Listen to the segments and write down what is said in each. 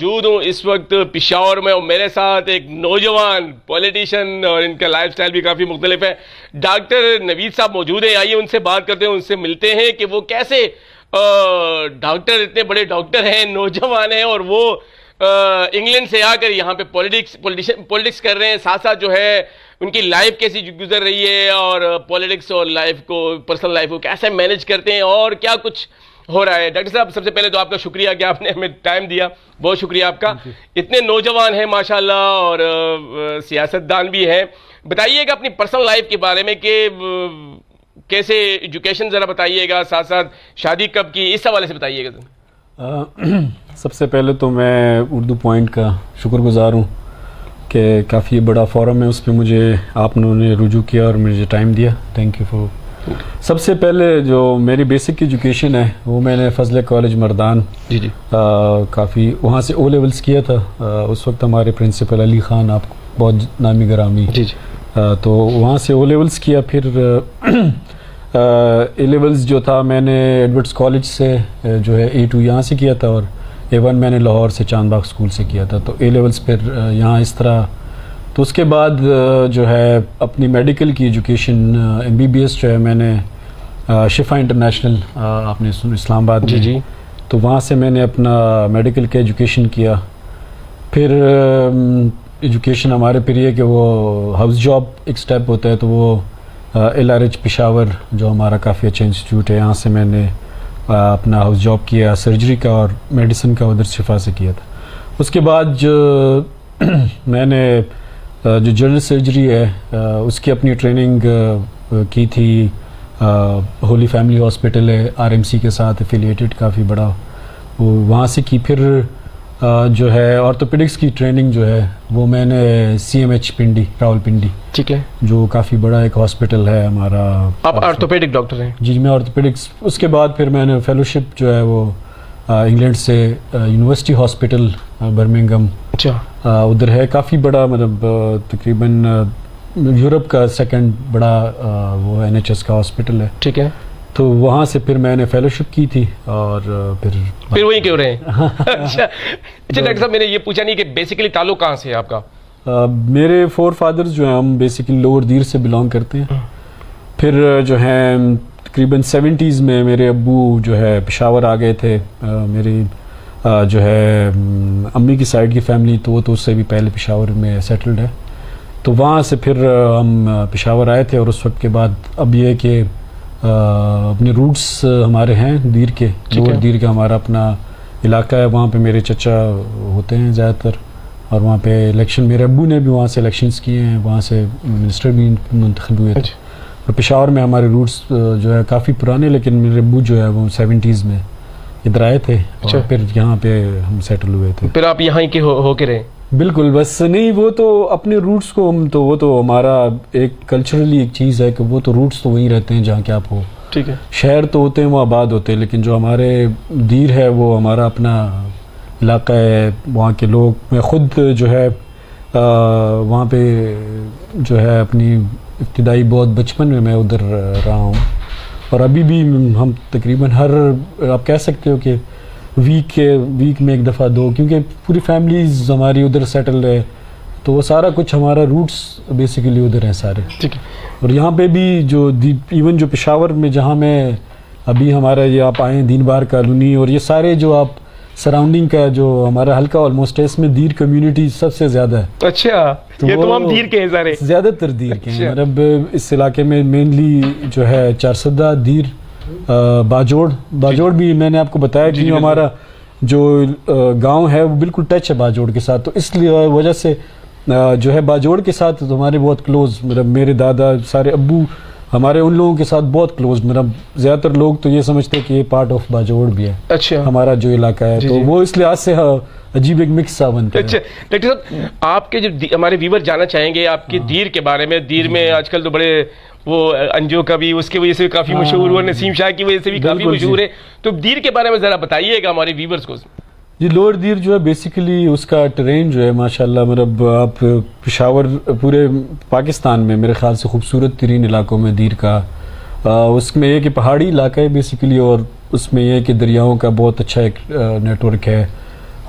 موجود ہوں اس وقت پشاور میں، اور میرے ساتھ ایک نوجوان پولیٹیشین اور ان کا لائف سٹائل بھی کافی مختلف ہے. ڈاکٹر نوید صاحب موجود ہیں، آئیے ان سے بات کرتے ہیں، ان سے ملتے ہیں کہ وہ کیسے ڈاکٹر، اتنے بڑے ڈاکٹر ہیں، نوجوان ہیں، اور وہ انگلینڈ سے آ کر یہاں پہ پولیٹکس کر رہے ہیں، ساتھ ساتھ جو ہے ان کی لائف کیسی گزر رہی ہے، اور پولیٹکس اور لائف کو، پرسنل لائف کو کیسے مینج کرتے ہیں، اور کیا کچھ ہو رہا ہے. ڈاکٹر صاحب سب سے پہلے تو آپ کا شکریہ کہ آپ نے ہمیں ٹائم دیا، بہت شکریہ آپ کا. اتنے نوجوان ہیں ماشاءاللہ، اور سیاستدان بھی ہیں. بتائیے گا اپنی پرسنل لائف کے بارے میں کہ کیسے ایجوکیشن ذرا بتائیے گا، ساتھ ساتھ شادی کب کی، اس حوالے سے بتائیے گا. سب سے پہلے تو میں اردو پوائنٹ کا شکر گزار ہوں کہ کافی بڑا فورم ہے، اس پہ مجھے آپ نے رجوع کیا اور مجھے ٹائم دیا. Thank you four. سب سے پہلے جو میری بیسک ایجوکیشن ہے وہ میں نے فضل کالج مردان کافی وہاں سے او لیولز کیا تھا. اس وقت ہمارے پرنسپل علی خان، آپ کو بہت نامی گرامی، تو وہاں سے او لیولز کیا. پھر اے لیولز جو تھا میں نے ایڈورڈس کالج سے جو ہے A2 یہاں سے کیا تھا، اور A1 میں نے لاہور سے چاند باغ اسکول سے کیا تھا. تو اے لیولز پھر یہاں اس طرح. تو اس کے بعد جو ہے اپنی میڈیکل کی ایجوکیشن MBBS جو ہے میں نے شفا انٹرنیشنل، آپ نے اسلام آباد میں، تو وہاں سے میں نے اپنا میڈیکل کا ایجوکیشن کیا. پھر ایجوکیشن ہمارے پھر یہ کہ وہ ہاؤس جاب ایک سٹیپ ہوتا ہے، تو وہ LRH پشاور جو ہمارا کافی اچھا انسٹیٹیوٹ ہے، یہاں سے میں نے اپنا ہاؤس جاب کیا، سرجری کا اور میڈیسن کا ادھر شفا سے کیا تھا. اس کے بعد جو میں نے جو جنرل سرجری ہے اس کی اپنی ٹریننگ کی تھی ہولی فیملی ہاسپٹل ہے RMC کے ساتھ افیلیٹڈ، کافی بڑا، وہاں سے کی. پھر جو ہے آرتھوپیڈکس کی ٹریننگ جو ہے وہ میں نے CMH پنڈی، راول پنڈی، ٹھیک ہے، جو کافی بڑا ایک ہاسپٹل ہے ہمارا. آپ آرتھوپیڈک ڈاکٹر ہیں؟ جی میں آرتھوپیڈکس. اس کے بعد پھر میں نے فیلوشپ جو ہے وہ انگلینڈ سے یونیورسٹی ہاسپٹل برمنگھم، ادھر ہے، کافی بڑا، مطلب تقریباً یورپ کا سیکنڈ بڑا وہ NHS کا ہاسپٹل ہے، ٹھیک ہے. تو وہاں سے پھر میں نے فیلوشپ کی تھی، اور پھر وہیں کیوں رہے ہیں؟ اچھا ڈاکٹر صاحب، میں نے یہ پوچھا نہیں کہ بیسیکلی تعلق کہاں سے ہے آپ کا؟ میرے فور فادرز جو ہیں ہم بیسیکلی لوور دیر سے بلانگ کرتے ہیں. پھر جو ہیں تقریباً 70s میں میرے ابو جو ہے پشاور آ گئے تھے. میری جو ہے امی کی سائڈ کی فیملی تو وہ تو اس سے بھی پہلے پشاور میں سیٹلڈ ہے. تو وہاں سے پھر ہم پشاور آئے تھے، اور اس وقت کے بعد اب یہ کہ اپنے روٹس ہمارے ہیں دیر کے، لوور دیر کا ہمارا اپنا علاقہ ہے، وہاں پہ میرے چچا ہوتے ہیں زیادہ تر، اور وہاں پہ الیکشن میرے ابو نے بھی وہاں سے الیکشنز کیے ہیں، وہاں سے منسٹر بھی منتخب ہوئے تھے. اور پشاور میں ہمارے روٹس جو ہے کافی پرانے، لیکن میرے ابو جو ہے وہ 70s میں ادھر آئے تھے، اور پھر یہاں پہ ہم سیٹل ہوئے تھے. پھر آپ یہاں کے ہو کے رہے؟ بالکل، بس نہیں، وہ تو اپنے روٹس کو ہم تو، وہ تو ہمارا ایک کلچرلی ایک چیز ہے کہ وہ تو روٹس تو وہیں رہتے ہیں جہاں کہ آپ ہو، ٹھیک ہے. شہر تو ہوتے ہیں وہ آباد ہوتے ہیں، لیکن جو ہمارے دیر ہے وہ ہمارا اپنا علاقہ ہے، وہاں کے لوگ. میں خود جو ہے وہاں پہ جو ہے اپنی ابتدائی بہت بچپن میں میں ادھر رہا ہوں، اور ابھی بھی ہم تقریباً ہر، آپ کہہ سکتے ہو کہ ویک میں ایک دفعہ دو، کیونکہ پوری فیملیز ہماری ادھر سیٹل ہے، تو وہ سارا کچھ ہمارا روٹس بیسیکلی ادھر ہیں سارے. ٹھیک ہے. اور یہاں پہ بھی جو ایون جو پشاور میں جہاں میں ابھی ہمارا یہ آپ آئے ہیں دین بار کالونی، اور یہ سارے جو آپ سراؤنڈنگ کا جو ہمارا حلقہ آلموسٹ ہے، اس میں دیر کمیونٹی سب سے زیادہ ہے. اچھا، یہ تمام دیر کے ہیں سارے؟ زیادہ تر دیر کے ہیں. مطلب اس علاقے میں مینلی جو ہے چارسدہ، دیر، باجوڑ بھی میں نے آپ کو بتایا کہ ہمارا جو گاؤں ہے وہ بالکل ٹچ ہے باجوڑ کے ساتھ، تو اس لیے وجہ سے جو ہے باجوڑ کے ساتھ ہمارے بہت کلوز، مطلب میرے دادا سارے ابو ہمارے ان لوگوں کے ساتھ بہت کلوز، مطلب زیادہ تر لوگ تو یہ سمجھتے ہیں کہ یہ پارٹ آف باجوڑ بھی ہے. اچھا. ہمارا جو علاقہ ہے تو وہ اس لحاظ سے عجیب ایک مکس سا بنتا ہے. اچھا ڈاکٹر صاحب، آپ کے جو ہمارے ویور جاننا چاہیں گے آپ کے دیر کے بارے میں. دیر میں آج کل تو بڑے وہ انجو کا بھی اس کی وجہ سے کافی مشہور ہوا، نسیم شاہ کی وجہ سے بھی کافی مشہور ہے، تو دیر کے بارے میں ذرا بتائیے گا ہمارے ویورز کو. جی، لوور دیر جو ہے بیسیکلی اس کا ٹرین جو ہے ماشاءاللہ، مطلب آپ پشاور پورے پاکستان میں میرے خیال سے خوبصورت ترین علاقوں میں دیر کا، اس میں یہ کہ پہاڑی علاقہ ہے بیسیکلی، اور اس میں یہ کہ دریاؤں کا بہت اچھا ایک نیٹ ورک ہے،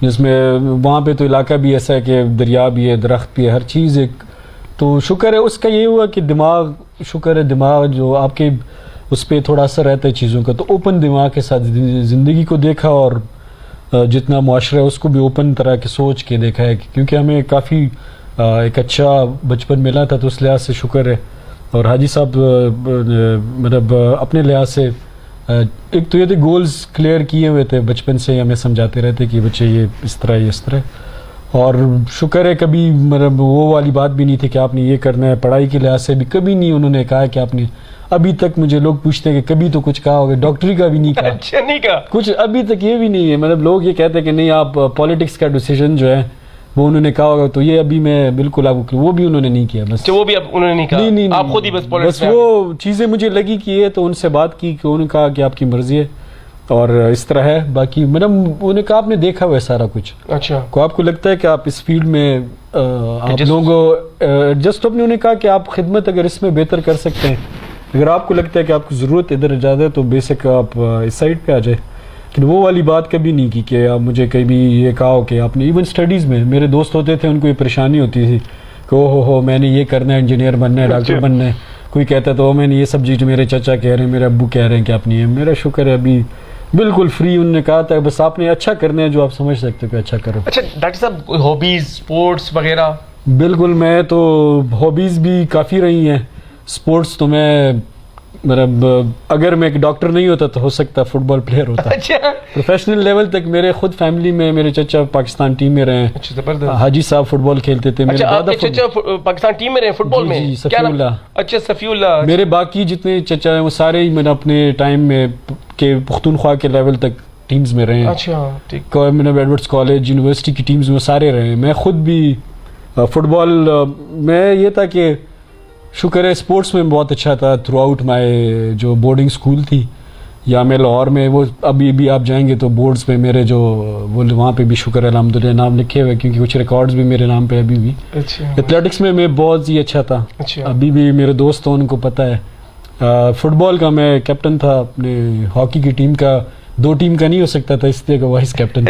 جس میں وہاں پہ تو علاقہ بھی ایسا ہے کہ دریا بھی ہے, درخت بھی ہے, ہر چیز ایک. تو شکر ہے اس کا یہ ہوا کہ دماغ, شکر ہے دماغ جو آپ کے اس پہ تھوڑا اثر رہتا ہے چیزوں کا, تو اوپن دماغ کے ساتھ زندگی کو دیکھا اور جتنا معاشرہ ہے اس کو بھی اوپن طرح کے سوچ کے دیکھا ہے, کیونکہ ہمیں کافی ایک اچھا بچپن ملا تھا, تو اس لحاظ سے شکر ہے. اور حاجی صاحب مطلب اپنے لحاظ سے ایک تو یہ تھے گولز کلیئر کیے ہوئے تھے بچپن سے, ہمیں سمجھاتے رہتے کہ بچے یہ اس طرح یہ اس طرح, اور شکر ہے کبھی مطلب وہ والی بات بھی نہیں تھی کہ آپ نے یہ کرنا ہے. پڑھائی کے لحاظ سے بھی کبھی نہیں انہوں نے کہا کہ آپ نے, ابھی تک مجھے لوگ پوچھتے ہیں کہ کبھی تو کچھ کہا ہوگا, ڈاکٹری کا بھی نہیں کہا. اچھا نہیں کہا کچھ, ابھی تک یہ بھی نہیں ہے. مطلب لوگ یہ کہتے ہیں کہ نہیں آپ پالیٹکس کا ڈیسیژن جو ہے وہ انہوں نے کہا ہوگا, تو یہ ابھی میں بالکل آپ کو, وہ بھی انہوں نے نہیں کیا. بس وہ بھی اب انہوں نے نہیں کہا, نہیں, آپ خود ہی بس پالیٹکس بس وہ چیزیں مجھے لگی کہ یہ, تو ان سے بات کی کہ انہوں نے کہا کہ آپ کی مرضی ہے اور اس طرح ہے. باقی میڈم انہوں نے کہا آپ نے دیکھا ہوا ہے سارا کچھ, اچھا کو آپ کو لگتا ہے کہ آپ اس فیلڈ میں آپ لوگوں کو ایڈجسٹ, انہوں نے کہا کہ آپ خدمت اگر اس میں بہتر کر سکتے ہیں, اگر آپ کو لگتا ہے کہ آپ کو ضرورت ادھر زیادہ ہے تو بے شک آپ اس سائڈ پہ آ جائے. لیکن وہ والی بات کبھی نہیں کی کہ آپ مجھے کبھی یہ کہا ہو کہ آپ نے, ایون اسٹڈیز میں میرے دوست ہوتے تھے ان کو یہ پریشانی ہوتی تھی کہ او ہو میں نے یہ کرنا ہے, انجینئر بننا ہے, ڈاکٹر بننا ہے. کوئی کہتا تو میں نے یہ سبجیکٹ میرے چچا کہہ رہے ہیں, میرے ابو کہہ رہے ہیں کہ آپ نے, میرا شکر ہے ابھی بالکل فری. انہوں نے کہا تھا بس آپ نے اچھا کرنا ہے جو آپ سمجھ سکتے ہو کہ اچھا کرو. اچھا ڈاکٹر صاحب ہابیز اسپورٹس وغیرہ؟ بالکل, میں تو ہابیز بھی کافی رہی ہیں. اسپورٹس تو میں مطلب اگر میں ایک ڈاکٹر نہیں ہوتا تو ہو سکتا فٹ بال پلیئر ہوتا. اچھا پروفیشنل لیول تک میرے خود فیملی میں میرے چچا پاکستان ٹیم میں رہے ہیں. اچھا زبردست. حاجی صاحب فٹ بال کھیلتے تھے. اچھا آپ کے چچا پاکستان ٹیم میں رہے فٹ بال میں؟ صفی اللہ. اچھا صفی اللہ. میرے باقی جتنے چچا ہیں وہ سارے ہی میں نے اپنے ٹائم میں کہ پختونخوا کے لیول تک ٹیمز میں رہے ہیں. اچھا ٹھیک. میں نے ایڈورڈس کالج یونیورسٹی کی ٹیمز میں سارے رہے ہیں. میں خود بھی فٹ بال میں یہ تھا کہ شکر ہے اسپورٹس میں بہت اچھا تھا تھرو آؤٹ مائی جو بورڈنگ اسکول تھی یا میں لاہور میں, وہ ابھی بھی آپ جائیں گے تو بورڈز پہ میرے جو وہ وہاں پہ بھی شکر ہے الحمد للہ نام لکھے ہوئے, کیونکہ کچھ ریکارڈز بھی میرے نام پہ ابھی بھی. ایتھلیٹکس میں بہت ہی اچھا تھا. ابھی بھی میرے دوست ہیں ان کو پتہ ہے. فٹ بال کا میں کیپٹن تھا اپنے ہاکی کی ٹیم کا, 2 ٹیم کا نہیں ہو سکتا تھا اس لیے کہ وائس کیپٹن.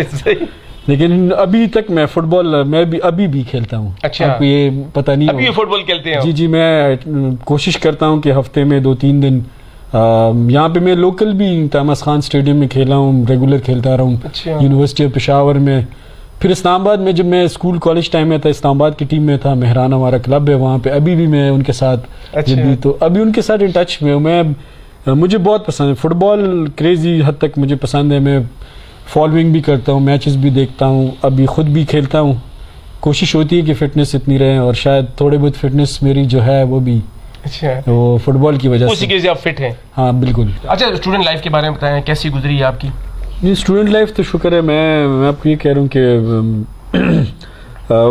لیکن ابھی تک میں فٹ بال میں بھی ابھی بھی کھیلتا ہوں. اچھا آپ کو یہ پتہ نہیں ابھی فٹ بال کھیلتے ہیں؟ جی میں کوشش کرتا ہوں کہ ہفتے میں 2-3 دن یہاں پہ میں لوکل بھی تامس خان اسٹیڈیم میں کھیلا ہوں, ریگولر کھیلتا رہا ہوں. یونیورسٹی آف پشاور میں, پھر اسلام آباد میں جب میں اسکول کالج ٹائم میں تھا اسلام آباد کی ٹیم میں تھا. مہران ہمارا کلب ہے وہاں پہ, ابھی بھی میں ان کے ساتھ تو ابھی ان کے ساتھ ان ٹچ میں ہوں. میں مجھے بہت پسند ہے فٹ بال, کریزی حد تک مجھے پسند ہے. میں فالوئنگ بھی کرتا ہوں, میچز بھی دیکھتا ہوں, ابھی خود بھی کھیلتا ہوں. کوشش ہوتی ہے کہ فٹنس اتنی رہے, اور شاید تھوڑے بہت فٹنس میری جو ہے وہ بھی وہ فٹ بال کی وجہ اسی سے آپ فٹ ہیں. ہاں بالکل. اچھا اسٹوڈنٹ لائف کے بارے میں بتائیں, کیسی گزری ہے آپ کی؟ جی اسٹوڈنٹ لائف تو شکر ہے, میں آپ کو یہ کہہ رہا ہوں کہ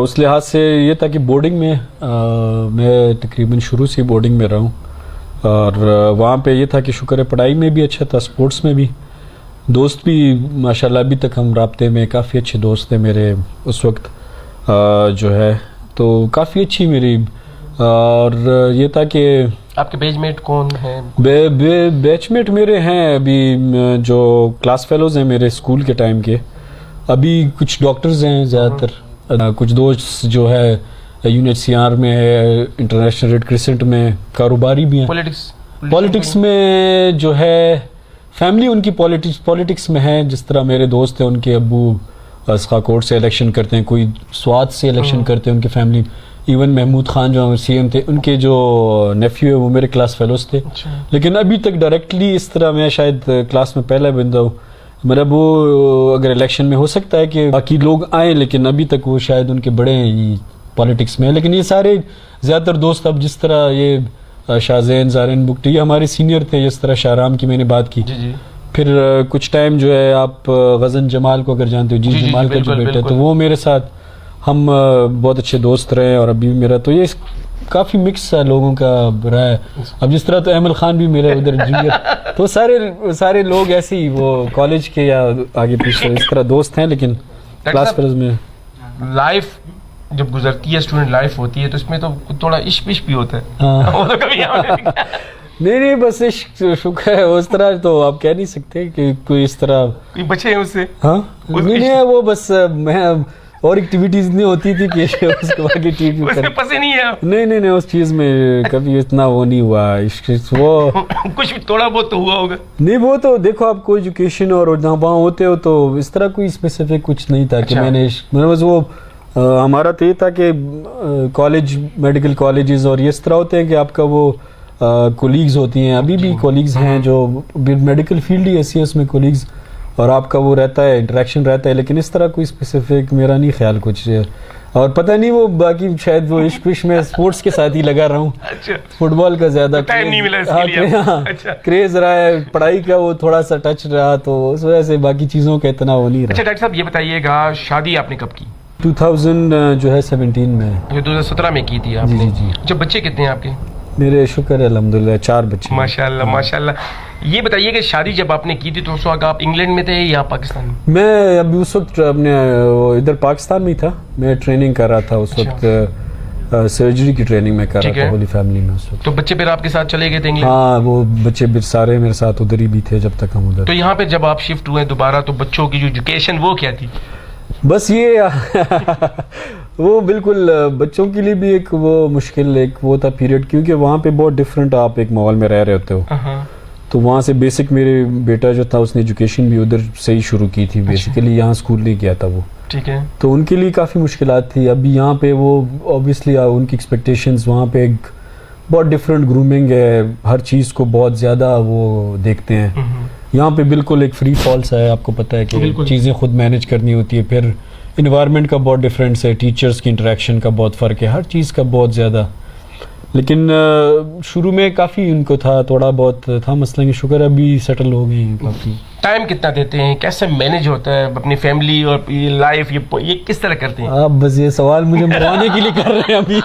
اس لحاظ سے یہ تھا کہ بورڈنگ میں میں تقریباً شروع سے بورڈنگ میں رہا ہوں, اور وہاں پہ یہ تھا کہ شکر ہے پڑھائی میں بھی اچھا تھا, اسپورٹس میں بھی. دوست بھی ماشاءاللہ ابھی تک ہم رابطے میں, کافی اچھے دوست ہیں میرے اس وقت جو ہے, تو کافی اچھی میری. اور یہ تھا کہ آپ کے بیچ میٹ کون ہیں؟ بیچ میٹ میرے ہیں ابھی جو کلاس فیلوز ہیں میرے اسکول کے ٹائم کے, ابھی کچھ ڈاکٹرز ہیں زیادہ تر, کچھ دوست جو ہے UNHCR میں ہے, انٹرنیشنل ریڈ کرسنٹ میں, کاروباری بھی ہیں. پولیٹکس میں جو ہے فیملی ان کی پولیٹکس میں ہے. جس طرح میرے دوست ہیں ان کے ابو اسقا کوٹ سے الیکشن کرتے ہیں, کوئی سوات سے الیکشن کرتے ہیں ان کی فیملی. ایون محمود خان جو CM تھے ان کے جو نیفیو ہے وہ میرے کلاس فیلوز تھے. لیکن ابھی تک ڈائریکٹلی اس طرح میں شاید کلاس میں پہلا بندہ ہوں. مطلب وہ اگر الیکشن میں ہو سکتا ہے کہ باقی لوگ آئیں, لیکن ابھی تک وہ شاید ان کے بڑے ہیں پالیٹکس میں. لیکن یہ سارے زیادہ تر دوست, اب جس طرح یہ شاہزین زارین بکٹی یہ ہمارے سینئر تھے, جس طرح شاہرام کی میں نے بات کی. پھر کچھ ٹائم جو ہے آپ غزن جمال کو اگر جانتے ہو, جی جمال کا جو بیٹا, تو وہ میرے ساتھ ہم بہت اچھے دوست رہے. اور ابھی میرا تو یہ کافی مکس ہے لوگوں کا رہا ہے. اب جس طرح تو احمد خان بھی میرے ادھر جونیئر, تو سارے لوگ ایسے ہی وہ کالج کے یا آگے پیچھے اس طرح دوست ہیں. لیکن کلاس فیلوز میں لائف جب گزرتی ہے, اسٹوڈنٹ لائف ہوتی ہے, تو اس میں تو تھوڑا عشق بھی ہوتا ہے. نہیں بس شکر ہے, اس طرح تو آپ کہہ نہیں سکتے کہ کوئی اس طرح بچے ہیں اس سے. ہاں نہیں وہ بس میں اور ایکٹیویٹیز نہیں ہوتی تھی کہ اس کو آگے ٹریٹمنٹ اس میں پسے نہیں ہے. نہیں اس چیز میں کبھی اتنا وہ نہیں ہوا. وہ کچھ تھوڑا بہت تو ہوا ہوگا. نہیں وہ تو دیکھو آپ کو ایجوکیشن اور جہاں وہاں ہوتے ہو تو اس طرح کوئی اسپیسیفک کچھ نہیں تھا کہ میں نے بس وہ ہمارا تو یہ تھا کہ کالج میڈیکل کالجز اور یہ اس طرح ہوتے ہیں کہ آپ کا وہ کولیگز ہوتی ہیں, ابھی بھی کولیگز ہیں جو میڈیکل فیلڈ ہی ایسی ہے, اس میں کولیگز اور آپ کا وہ رہتا ہے انٹریکشن رہتا ہے, لیکن اس طرح کوئی اسپیسیفک میرا نہیں خیال کچھ. اور پتہ نہیں وہ باقی شاید وہ عشق میں اسپورٹس کے ساتھ ہی لگا رہا ہوں, فٹ بال کا زیادہ ٹائم نہیں ملا اس کے لیے, کریز رہا ہے, پڑھائی کا وہ تھوڑا سا ٹچ رہا, تو اس وجہ سے باقی چیزوں کا اتنا وہ نہیں رہا. اچھا ڈاکٹر صاحب یہ بتائیے گا شادی آپ نے کب کی؟ 2017 میں. 2017 میں کی تھی آپ نے. جی. جب بچے کتنے ہیں آپ کے؟ میرے شکر ہے الحمدللہ 4 بچے. ماشاءاللہ ماشاءاللہ. یہ بتائیے کہ شادی جب آپ نے کی تھی تو اس وقت آپ انگلینڈ میں تھے یا پاکستان میں؟ میں ابھی اس وقت اپنے ادھر پاکستان میں تھا, میں ٹریننگ کر رہا تھا اس وقت, سرجری کی ٹریننگ میں کر رہا تھا ہولی فیملی میں اس وقت. تو بچے پھر آپ کے ساتھ چلے گئے تھے انگلینڈ؟ ہاں وہ بچے سارے میرے ساتھ ادھر ہی بھی تھے جب تک ہم ادھر. تو یہاں پہ جب آپ شفٹ ہوئے دوبارہ تو بچوں کی جو ایجوکیشن وہ کیا تھی؟ بس یہ وہ بالکل بچوں کے لیے بھی ایک وہ مشکل ایک وہ تھا پیریڈ, کیونکہ وہاں پہ بہت ڈفرینٹ آپ ایک ماحول میں رہ رہے ہوتے ہو. تو وہاں سے بیسک میرے بیٹا جو تھا اس نے ایجوکیشن بھی ادھر سے ہی شروع کی تھی, بیسیکلی یہاں اسکول نہیں کیا تھا وہ. ٹھیک ہے. تو ان کے لیے کافی مشکلات تھی. ابھی یہاں پہ وہ اوبیسلی ان کی ایکسپیکٹیشنز وہاں پہ ایک بہت ڈفرینٹ گرومنگ ہے, ہر چیز کو بہت زیادہ وہ دیکھتے ہیں. یہاں پہ بالکل ایک فری فالس ہے, آپ کو پتہ ہے کہ چیزیں خود مینیج کرنی ہوتی ہے. پھر انوائرمنٹ کا بہت ڈفرینس ہے, ٹیچرز کی انٹریکشن کا بہت فرق ہے, ہر چیز کا بہت زیادہ. لیکن شروع میں کافی ان کو تھا, تھوڑا بہت تھا مسئلہ, کہ شکر ابھی سیٹل ہو گئی ہیں کافی. ٹائم کتنا دیتے ہیں, کیسے مینیج ہوتا ہے اپنی فیملی اور لائف, یہ کس طرح کرتے ہیں آپ؟ بس یہ سوال مجھے مروانے کے لیے کر رہے ہیں ابھی.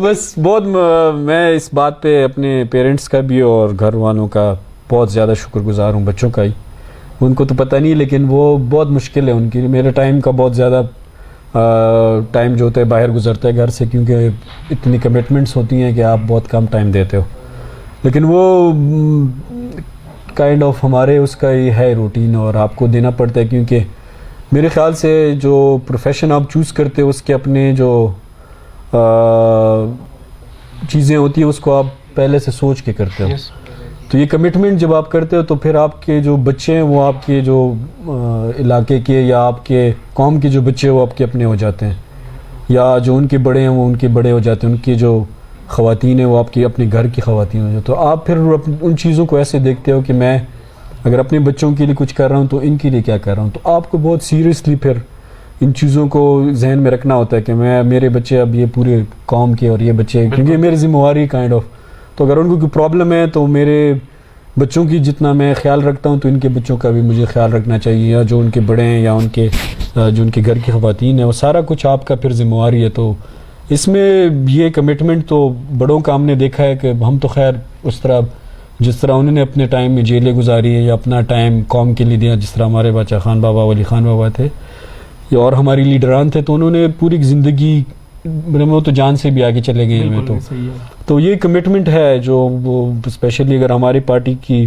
بس بہت میں اس بات پہ اپنے پیرنٹس کا بھی اور گھر والوں کا بہت زیادہ شکر گزار ہوں, بچوں کا ہی. ان کو تو پتہ نہیں, لیکن وہ بہت مشکل ہے ان کی. میرے ٹائم کا بہت زیادہ ٹائم جو ہوتا ہے باہر گزرتا ہے گھر سے, کیونکہ اتنی کمٹمنٹس ہوتی ہیں کہ آپ بہت کم ٹائم دیتے ہو. لیکن وہ کائنڈ آف ہمارے اس کا یہ ہے روٹین, اور آپ کو دینا پڑتا ہے, کیونکہ میرے خیال سے جو پروفیشن آپ چوز کرتے ہو اس کے اپنے جو چیزیں ہوتی ہیں اس کو آپ پہلے سے سوچ کے کرتے ہو. تو یہ کمٹمنٹ جب آپ کرتے ہو تو پھر آپ کے جو بچے ہیں وہ آپ کے جو علاقے کے یا آپ کے قوم کے جو بچے ہیں وہ آپ کے اپنے ہو جاتے ہیں, یا جو ان کے بڑے ہیں وہ ان کے بڑے ہو جاتے ہیں, ان کی جو خواتین ہیں وہ آپ کے اپنے گھر کی خواتین ہو جاتے. تو آپ پھر ان چیزوں کو ایسے دیکھتے ہو کہ میں اگر اپنے بچوں کے لیے کچھ کر رہا ہوں تو ان کے لیے کیا کر رہا ہوں. تو آپ کو بہت سیریسلی پھر ان چیزوں کو ذہن میں رکھنا ہوتا ہے کہ میرے بچے اب یہ پورے قوم کے اور یہ بچے, کیونکہ میری ذمہ واری کائنڈ آف. تو اگر ان کو کوئی پرابلم ہے تو میرے بچوں کی جتنا میں خیال رکھتا ہوں تو ان کے بچوں کا بھی مجھے خیال رکھنا چاہیے, یا جو ان کے بڑے ہیں یا ان کے جو ان کے گھر کی خواتین ہیں, وہ سارا کچھ آپ کا پھر ذمہ واری ہے. تو اس میں یہ کمٹمنٹ تو بڑوں کا ہم نے دیکھا ہے کہ ہم تو خیر اس طرح جس طرح انہوں نے اپنے ٹائم میں جیلیں گزاری ہے یا اپنا ٹائم قوم کے لیے دیا, جس طرح ہمارے بادشاہ خان بابا ولی خان بابا تھے اور ہماری لیڈران تھے, تو انہوں نے پوری زندگی وہ تو جان سے بھی آگے چلے گئے ہیں. تو یہ کمٹمنٹ ہے جو وہ اسپیشلی اگر ہماری پارٹی کی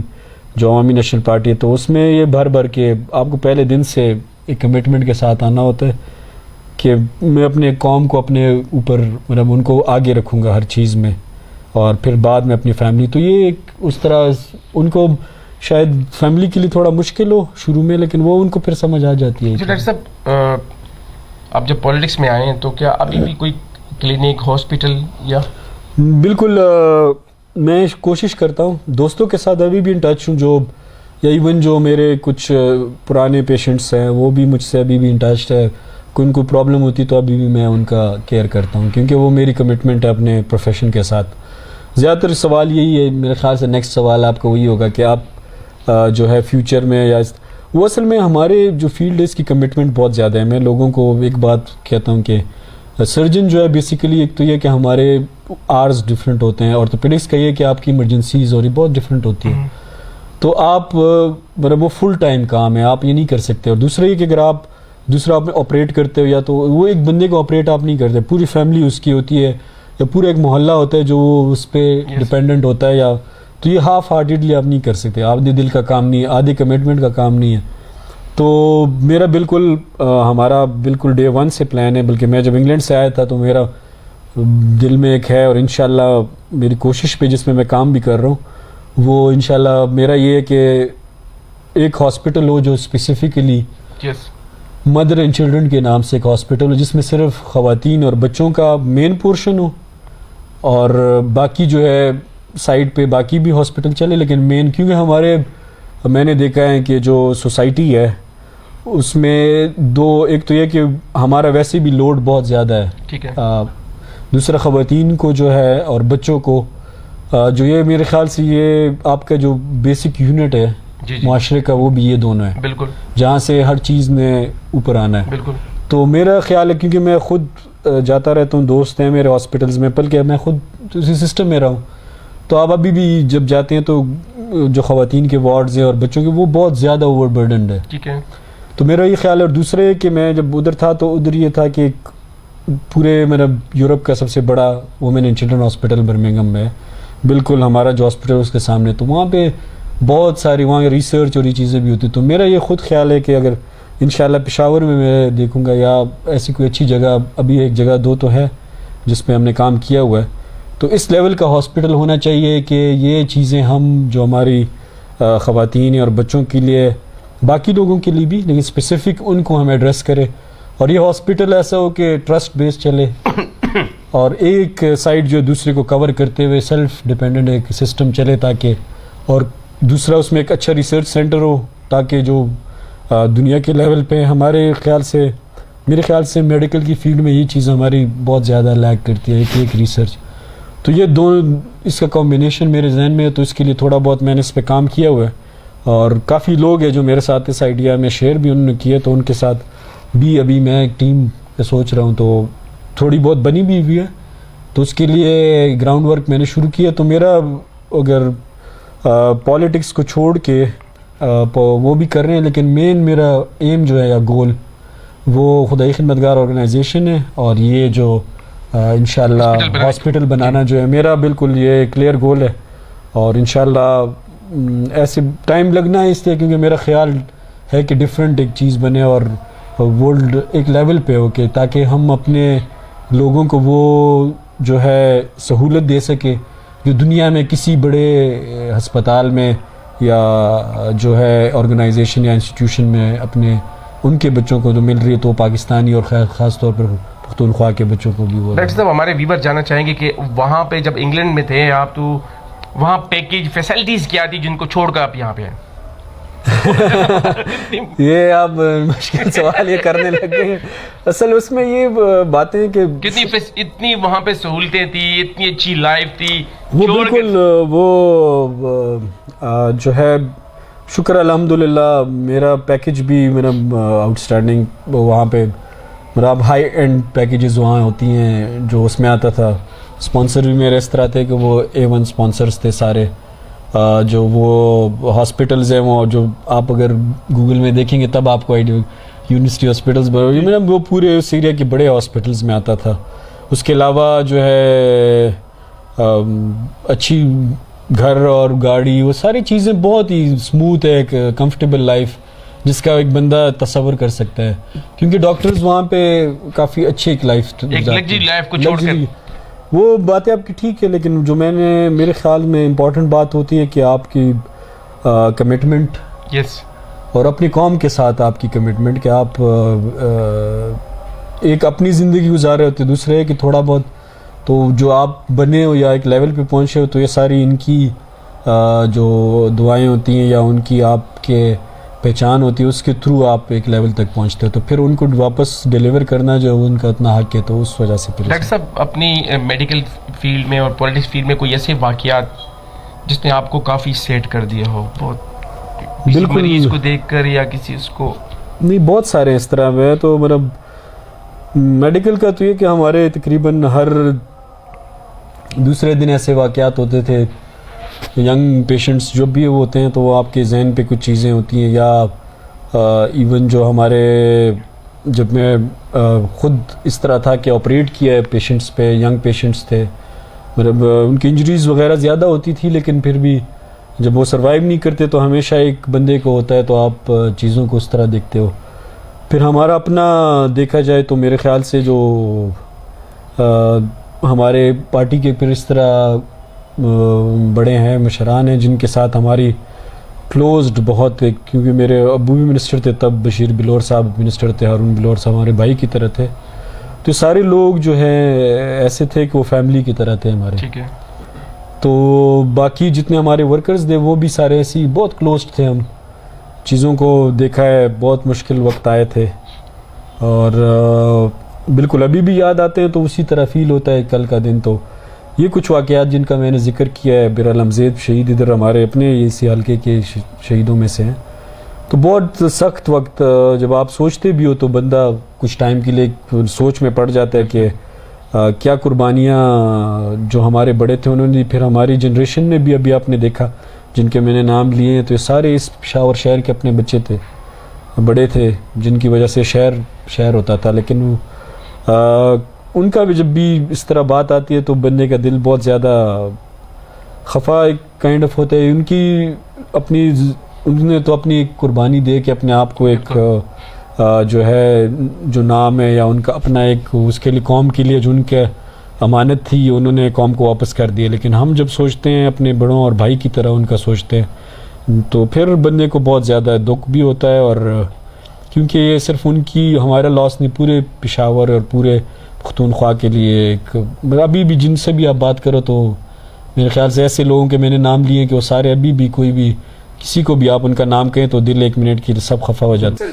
جو عوامی نیشنل پارٹی ہے تو اس میں یہ بھر کے آپ کو پہلے دن سے ایک کمٹمنٹ کے ساتھ آنا ہوتا ہے کہ میں اپنے قوم کو اپنے اوپر مطلب ان کو آگے رکھوں گا ہر چیز میں, اور پھر بعد میں اپنی فیملی. تو یہ ایک اس طرح ان کو شاید فیملی کے لیے تھوڑا مشکل ہو شروع میں, لیکن وہ ان کو پھر سمجھ آ جاتی ہے. ڈاکٹر صاحب آپ جب پالیٹکس میں آئے ہیں تو کیا ابھی بھی کوئی کلینک ہاسپٹل یا؟ بالکل میں کوشش کرتا ہوں, دوستوں کے ساتھ ابھی بھی ان ٹچ ہوں, جو یا ایون جو میرے کچھ پرانے پیشنٹس ہیں وہ بھی مجھ سے ابھی بھی ان ٹچ ہے. کوئی ان کو پرابلم ہوتی تو ابھی بھی میں ان کا کیئر کرتا ہوں, کیونکہ وہ میری کمٹمنٹ ہے اپنے پروفیشن کے ساتھ. زیادہ تر سوال یہی ہے میرے خیال سے, نیکسٹ سوال آپ کا وہی ہوگا کہ آپ جو ہے فیوچر میں یا وہ اصل میں ہمارے جو فیلڈ ہے اس کی کمٹمنٹ بہت زیادہ ہے. میں لوگوں کو ایک بات کہتا ہوں کہ سرجن جو ہے بیسیکلی ایک تو یہ کہ ہمارے آرز ڈفرینٹ ہوتے ہیں, آرتھوپیڈکس کا یہ کہ آپ کی ایمرجنسیز اور یہ بہت ڈفرینٹ ہوتی ہے. تو آپ مطلب وہ فل ٹائم کام ہے, آپ یہ نہیں کر سکتے. اور دوسرا یہ کہ اگر آپ دوسرا آپ آپریٹ کرتے ہو یا تو وہ ایک بندے کو آپریٹ آپ نہیں کرتے, پوری فیملی اس کی ہوتی ہے, یا پورا ایک محلہ ہوتا ہے جو اس پہ ڈپینڈنٹ ہوتا ہے، یا تو یہ ہاف ہارٹیڈلی آپ نہیں کر سکتے، آدھے دل کا کام نہیں ہے، آدھے کمٹمنٹ کا کام نہیں ہے. تو میرا بالکل ہمارا بالکل ڈے ون سے پلان ہے، بلکہ میں جب انگلینڈ سے آیا تھا تو میرا دل میں ایک ہے، اور انشاءاللہ میری کوشش پہ جس میں کام بھی کر رہا ہوں وہ انشاءاللہ میرا یہ ہے کہ ایک ہاسپٹل ہو جو اسپیسیفکلی مدر اینڈ چلڈرن کے نام سے ایک ہاسپٹل ہو، جس میں صرف خواتین اور بچوں کا مین پورشن ہو، اور باقی جو ہے سائڈ پہ باقی بھی ہاسپٹل چلے، لیکن مین کیونکہ میں نے دیکھا ہے کہ جو سوسائٹی ہے اس میں ایک تو یہ کہ ہمارا ویسے بھی لوڈ بہت زیادہ ہے، ٹھیک ہے، دوسرا خواتین کو جو ہے اور بچوں کو جو یہ میرے خیال سے یہ آپ کا جو بیسک یونٹ ہے معاشرے کا وہ بھی یہ دونوں ہے، بالکل، جہاں جہاں سے ہر چیز نے اوپر آنا ہے. بالکل. تو میرا خیال ہے کیونکہ میں خود جاتا رہتا ہوں، دوست ہیں میرے ہاسپٹلز میں، بلکہ میں خود اسی سسٹم میں رہا ہوں، تو آپ ابھی بھی جب جاتے ہیں تو جو خواتین کے وارڈز ہیں اور بچوں کے وہ بہت زیادہ اوور برڈنڈ ہے. ٹھیک ہے. تو میرا یہ خیال ہے. اور دوسرے کہ میں جب ادھر تھا تو ادھر یہ تھا کہ پورے میرا یورپ کا سب سے بڑا women and children hospital Birmingham میں ہے، بالکل ہمارا جو ہاسپٹل ہے اس کے سامنے، تو وہاں پہ بہت ساری وہاں ریسرچ اور یہ چیزیں بھی ہوتی. تو میرا یہ خود خیال ہے کہ اگر انشاءاللہ پشاور میں دیکھوں گا یا ایسی کوئی اچھی جگہ، ابھی ایک جگہ دو تو ہے جس پہ ہم نے کام کیا ہوا ہے، تو اس لیول کا ہاسپٹل ہونا چاہیے کہ یہ چیزیں ہم جو ہماری خواتین اور بچوں کے لیے، باقی لوگوں کے لیے بھی، لیکن اسپیسیفک ان کو ہم ایڈریس کرے، اور یہ ہاسپٹل ایسا ہو کہ ٹرسٹ بیس چلے اور ایک سائڈ جو دوسرے کو کور کرتے ہوئے سیلف ڈیپینڈنٹ ایک سسٹم چلے، تاکہ، اور دوسرا اس میں ایک اچھا ریسرچ سینٹر ہو تاکہ جو دنیا کے لیول پہ ہمارے خیال سے، میرے خیال سے میڈیکل کی فیلڈ میں یہ چیز ہماری بہت زیادہ لیگ کرتی ہے، ایک ریسرچ. تو یہ دو اس کا کمبینیشن میرے ذہن میں ہے، تو اس کے لیے تھوڑا بہت میں نے اس پہ کام کیا ہوا ہے، اور کافی لوگ ہیں جو میرے ساتھ اس آئیڈیا میں شیئر بھی انہوں نے کیا، تو ان کے ساتھ بھی ابھی میں ایک ٹیم پہ سوچ رہا ہوں، تو تھوڑی بہت بنی بھی ہوئی ہے. تو اس کے لیے گراؤنڈ ورک میں نے شروع کیا. تو میرا اگر پالیٹکس کو چھوڑ کے وہ بھی کر رہے ہیں، لیکن مین میرا ایم جو ہے یا گول وہ خدائی خدمتگار آرگنائزیشن ہے، اور یہ جو انشاءاللہ ہاسپٹل بنانا جو ہے میرا بالکل یہ کلیئر گول ہے. اور انشاءاللہ ایسے ٹائم لگنا ہے اس لیے کیونکہ میرا خیال ہے کہ ڈیفرنٹ ایک چیز بنے اور ورلڈ ایک لیول پہ ہو، کہ تاکہ ہم اپنے لوگوں کو وہ جو ہے سہولت دے سکے جو دنیا میں کسی بڑے ہسپتال میں یا جو ہے آرگنائزیشن یا انسٹیٹیوشن میں اپنے ان کے بچوں کو جو مل رہی ہے، تو پاکستانی اور خاص طور پر پختونخوا کے بچوں کو بھی وہ. ڈاکٹر صاحب، ہمارے ویور جاننا چاہیں گے کہ وہاں پہ جب انگلینڈ میں تھے آپ، تو وہاں پیکیج فیسلٹیز کیا تھی جن کو چھوڑ کر آپ یہاں پہ ہیں؟ یہ آپ مشکل سوال یہ کرنے لگے ہیں. اصل اس میں یہ باتیں کہ اتنی وہاں پہ سہولتیں تھی، اتنی اچھی لائف تھی، وہ بالکل وہ جو ہے شکر الحمدللہ میرا پیکیج بھی میرا آؤٹ اسٹینڈنگ وہاں پہ، میرا ہائی اینڈ پیکیجز وہاں ہوتی ہیں جو اس میں آتا تھا. اسپانسر بھی میرے اس طرح تھے کہ وہ A1 اسپانسرز تھے سارے، جو وہ ہاسپٹلز ہیں وہ جو آپ اگر گوگل میں دیکھیں گے تب آپ کو آئیڈیا، یونیورسٹی ہاسپٹلز وہ پورے اس ایریا کے بڑے ہاسپٹلز میں آتا تھا. اس کے علاوہ جو ہے اچھی گھر اور گاڑی، وہ ساری چیزیں بہت ہی اسموتھ ہے، ایک کمفرٹیبل لائف جس کا ایک بندہ تصور کر سکتا ہے، کیونکہ ڈاکٹرز وہاں پہ کافی اچھی ایک لائف کو چھوڑ کر. وہ باتیں آپ کی ٹھیک ہے، لیکن جو میرے خیال میں امپورٹنٹ بات ہوتی ہے کہ آپ کی کمٹمنٹ، اور اپنی قوم کے ساتھ آپ کی کمٹمنٹ، کہ آپ ایک اپنی زندگی گزار رہے ہوتے، دوسرے ہے کہ تھوڑا بہت تو جو آپ بنے ہو یا ایک لیول پہ پہنچے ہو، تو یہ ساری ان کی جو دعائیں ہوتی ہیں یا ان کی آپ کے پہچان ہوتی ہے، اس کے تھرو آپ ایک لیول تک پہنچتے ہو، تو پھر ان کو واپس ڈیلیور کرنا جو ان کا اتنا حق ہے، تو اس وجہ سے. ڈاکٹر صاحب، اپنی میڈیکل فیلڈ میں اور پولیٹکس فیلڈ میں کوئی ایسے واقعات جس نے آپ کو کافی سیٹ کر دیا ہو، بہت بالکل مریض کو دیکھ کر یا کسی اس کو؟ نہیں، بہت سارے اس طرح میں تو مطلب میڈیکل کا تو یہ کہ ہمارے تقریباً ہر دوسرے دن ایسے واقعات ہوتے تھے. ینگ پیشنٹس جو بھی ہوتے ہیں تو وہ آپ کے ذہن پہ کچھ چیزیں ہوتی ہیں، یا ایون جو ہمارے جب میں خود اس طرح تھا کہ آپریٹ کیا ہے پیشنٹس پہ، ینگ پیشنٹس تھے، مطلب ان کی انجریز وغیرہ زیادہ ہوتی تھی، لیکن پھر بھی جب وہ سروائیو نہیں کرتے تو ہمیشہ ایک بندے کو ہوتا ہے تو آپ چیزوں کو اس طرح دیکھتے ہو. پھر ہمارا اپنا دیکھا جائے تو میرے خیال سے جو ہمارے پارٹی کے پھر اس طرح بڑے ہیں، مشران ہیں، جن کے ساتھ ہماری کلوزڈ بہت، کیونکہ میرے ابو بھی منسٹر تھے تب، بشیر بلور صاحب منسٹر تھے، ہارون بلور صاحب ہمارے بھائی کی طرح تھے، تو سارے لوگ جو ہیں ایسے تھے کہ وہ فیملی کی طرح تھے ہمارے. ٹھیک ہے. تو باقی جتنے ہمارے ورکرز تھے وہ بھی سارے ایسے ہی بہت کلوزڈ تھے. ہم چیزوں کو دیکھا ہے، بہت مشکل وقت آئے تھے، اور بالکل ابھی بھی یاد آتے ہیں تو اسی طرح فیل ہوتا ہے کل کا دن. تو یہ کچھ واقعات جن کا میں نے ذکر کیا ہے، بیر عالم زید شہید ادھر ہمارے اپنے اسی حلقے کے شہیدوں میں سے ہیں. تو بہت سخت وقت، جب آپ سوچتے بھی ہو تو بندہ کچھ ٹائم کے لیے سوچ میں پڑ جاتا ہے کہ کیا قربانیاں جو ہمارے بڑے تھے انہوں نے، پھر ہماری جنریشن نے بھی ابھی آپ نے دیکھا جن کے میں نے نام لیے ہیں، تو یہ سارے اس پشاور شہر کے اپنے بچے تھے، بڑے تھے، جن کی وجہ سے شہر ہوتا تھا. لیکن ان کا بھی جب بھی اس طرح بات آتی ہے تو بندے کا دل بہت زیادہ خفا ایک کائنڈ آف ہوتا ہے. انہوں نے تو اپنی قربانی دے کے اپنے آپ کو ایک جو ہے جو نام ہے یا ان کا اپنا ایک اس کے لیے قوم کے لیے جو ان کے امانت تھی انہوں نے قوم کو واپس کر دیا. لیکن ہم جب سوچتے ہیں اپنے بڑوں اور بھائی کی طرح ان کا سوچتے ہیں تو پھر بندے کو بہت زیادہ دکھ بھی ہوتا ہے. اور کیونکہ یہ صرف ان کی ہمارا لاس نہیں، پورے پشاور اور پورے پختونخوا کے لیے ایک، ابھی بھی جن سے بھی آپ بات کرو تو میرے خیال سے ایسے لوگوں کے میں نے نام لیے کہ وہ سارے ابھی بھی کوئی بھی کسی کو بھی آپ ان کا نام کہیں تو دل ایک منٹ کی سب خفا ہو جاتا ہے.